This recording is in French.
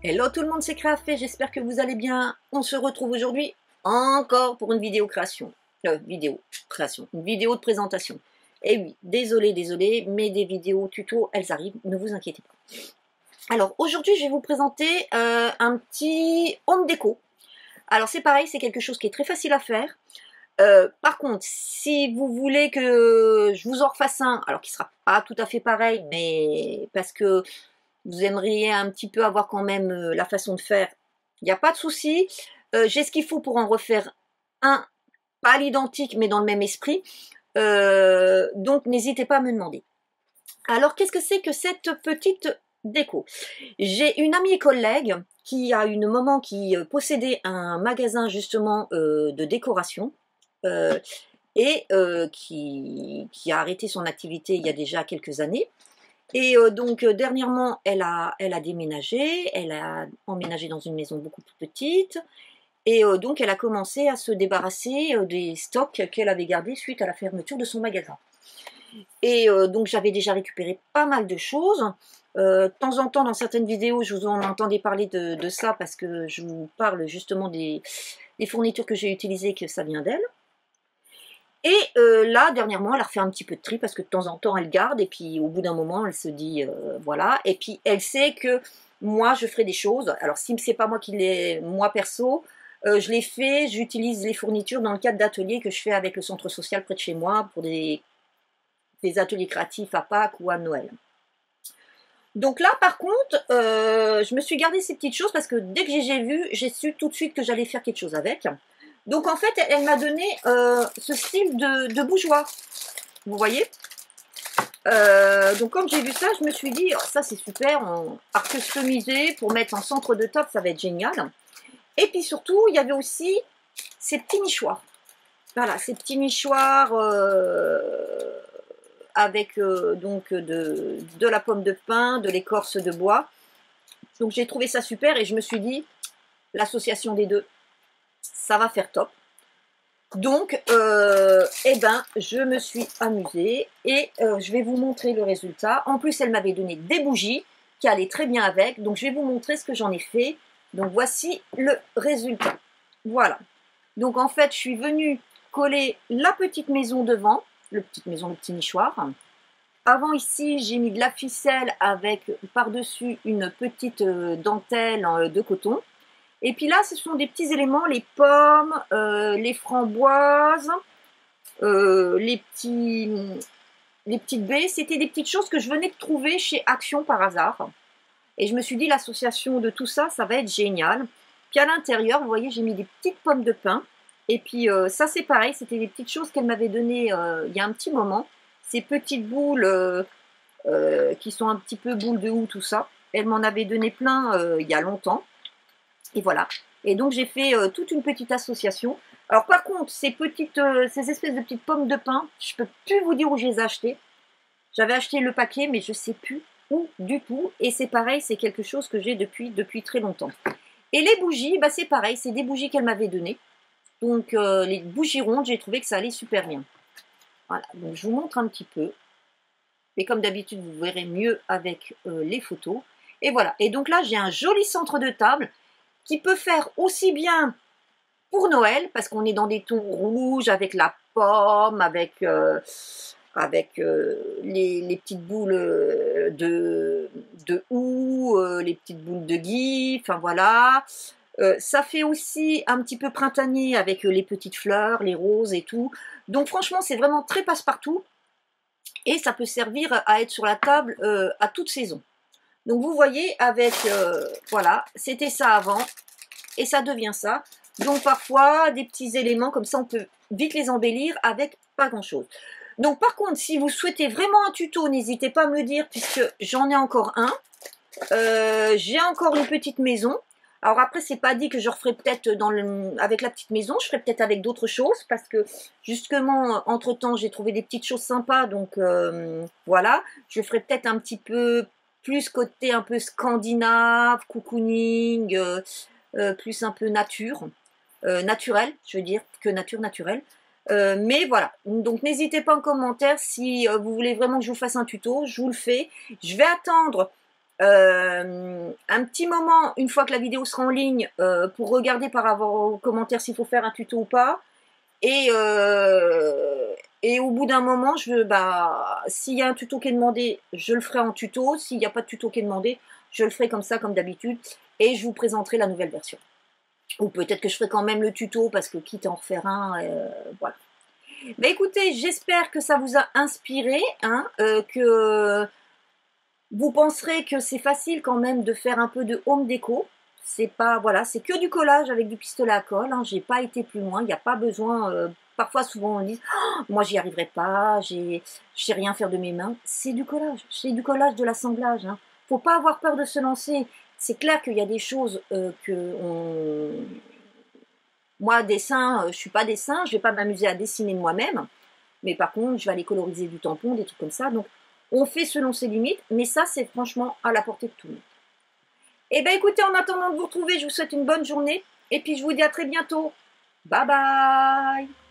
Hello tout le monde, c'est Créafait, j'espère que vous allez bien. On se retrouve aujourd'hui encore pour une vidéo création. Une vidéo de présentation. Et oui, désolé, mais des vidéos tuto, elles arrivent, ne vous inquiétez pas. Alors aujourd'hui, je vais vous présenter un petit home déco. Alors c'est pareil, c'est quelque chose qui est très facile à faire. Par contre, si vous voulez que je vous en refasse un, alors qui sera pas tout à fait pareil, mais parce que vous aimeriez un petit peu avoir quand même la façon de faire, il n'y a pas de souci. J'ai ce qu'il faut pour en refaire un, pas à l'identique, mais dans le même esprit. Donc n'hésitez pas à me demander. Alors qu'est-ce que c'est que cette petite déco? J'ai une amie et collègue qui a une maman qui possédait un magasin justement de décoration et qui a arrêté son activité il y a déjà quelques années. Et donc dernièrement, elle a déménagé, elle a emménagé dans une maison beaucoup plus petite, et donc elle a commencé à se débarrasser des stocks qu'elle avait gardés suite à la fermeture de son magasin. Et donc j'avais déjà récupéré pas mal de choses. De temps en temps, dans certaines vidéos, je vous en entendais parler de ça parce que je vous parle justement des fournitures que j'ai utilisées, que ça vient d'elle. Et là, dernièrement, elle a refait un petit peu de tri parce que de temps en temps, elle garde et puis au bout d'un moment, elle se dit voilà. Et puis, elle sait que moi, je ferai des choses. Alors, si c'est pas moi qui l'ai, moi perso, je l'ai fait, j'utilise les fournitures dans le cadre d'ateliers que je fais avec le centre social près de chez moi pour des ateliers créatifs à Pâques ou à Noël. Donc là, par contre, je me suis gardé ces petites choses parce que dès que j'ai vu, j'ai su tout de suite que j'allais faire quelque chose avec. Donc en fait, elle m'a donné ce style de bougeoir. Vous voyez, donc comme j'ai vu ça, je me suis dit, oh, ça c'est super, à customiser pour mettre en centre de table, ça va être génial. Et puis surtout, il y avait aussi ces petits nichoirs. Voilà, ces petits nichoirs avec donc de la pomme de pin, de l'écorce de bois. Donc j'ai trouvé ça super et je me suis dit, l'association des deux, ça va faire top. Donc, eh ben, je me suis amusée et je vais vous montrer le résultat. En plus, elle m'avait donné des bougies qui allaient très bien avec. Donc, je vais vous montrer ce que j'en ai fait. Donc, voici le résultat. Voilà. Donc, en fait, je suis venue coller la petite maison devant, le petit nichoir. Avant, ici, j'ai mis de la ficelle avec par-dessus une petite dentelle de coton. Et puis là, ce sont des petits éléments, les pommes, les framboises, les petites baies. C'était des petites choses que je venais de trouver chez Action par hasard. Et je me suis dit, l'association de tout ça, ça va être génial. Puis à l'intérieur, vous voyez, j'ai mis des petites pommes de pin. Et puis ça, c'est pareil, c'était des petites choses qu'elle m'avait données il y a un petit moment. Ces petites boules qui sont un petit peu boules de houx, tout ça. Elle m'en avait donné plein il y a longtemps. Et voilà. Et donc j'ai fait toute une petite association. Alors par contre, ces espèces de petites pommes de pin, je ne peux plus vous dire où je les ai achetées. J'avais acheté le paquet, mais je ne sais plus où du tout. Et c'est pareil, c'est quelque chose que j'ai depuis très longtemps. Et les bougies, bah, c'est pareil, c'est des bougies qu'elle m'avait données. Donc les bougies rondes, j'ai trouvé que ça allait super bien. Voilà, donc je vous montre un petit peu. Et comme d'habitude, vous verrez mieux avec les photos. Et voilà. Et donc là, j'ai un joli centre de table qui peut faire aussi bien pour Noël, parce qu'on est dans des tons rouges, avec la pomme, avec les petites boules de houx, les petites boules de gui, enfin voilà. Ça fait aussi un petit peu printanier avec les petites fleurs, les roses et tout. Donc franchement, c'est vraiment très passe-partout. Et ça peut servir à être sur la table à toute saison. Donc vous voyez, avec, voilà, c'était ça avant. Et ça devient ça. Donc parfois, des petits éléments comme ça, on peut vite les embellir avec pas grand-chose. Donc par contre, si vous souhaitez vraiment un tuto, n'hésitez pas à me le dire, puisque j'en ai encore un. J'ai encore une petite maison. Alors après, c'est pas dit que je referai peut-être avec la petite maison, je ferai peut-être avec d'autres choses, parce que justement, entre-temps, j'ai trouvé des petites choses sympas, donc voilà. Je ferai peut-être un petit peu plus côté un peu scandinave, cocooning, plus un peu nature, naturel, je veux dire, que nature naturelle. Mais voilà, donc n'hésitez pas en commentaire si vous voulez vraiment que je vous fasse un tuto, je vous le fais. Je vais attendre Un petit moment, une fois que la vidéo sera en ligne, pour regarder par rapport aux commentaires s'il faut faire un tuto ou pas. Et au bout d'un moment, s'il y a un tuto qui est demandé, je le ferai en tuto. S'il n'y a pas de tuto qui est demandé, je le ferai comme ça, comme d'habitude. Et je vous présenterai la nouvelle version. Ou peut-être que je ferai quand même le tuto, parce que quitte à en refaire un, voilà. Ben écoutez, j'espère que ça vous a inspiré, hein, que vous penserez que c'est facile quand même de faire un peu de home déco. C'est pas, voilà, c'est que du collage avec du pistolet à colle. Hein, j'ai pas été plus loin. Il n'y a pas besoin. Parfois, souvent, on dit, oh, moi, j'y arriverai pas. Je sais rien faire de mes mains. C'est du collage. C'est du collage, de l'assemblage. Hein. Faut pas avoir peur de se lancer. C'est clair qu'il y a des choses moi, dessin, je suis pas dessin. Je vais pas m'amuser à dessiner de moi-même. Mais par contre, je vais aller coloriser du tampon, des trucs comme ça. Donc, on fait selon ses limites, mais ça, c'est franchement à la portée de tout le monde. Eh bien, écoutez, en attendant de vous retrouver, je vous souhaite une bonne journée. Et puis, je vous dis à très bientôt. Bye bye!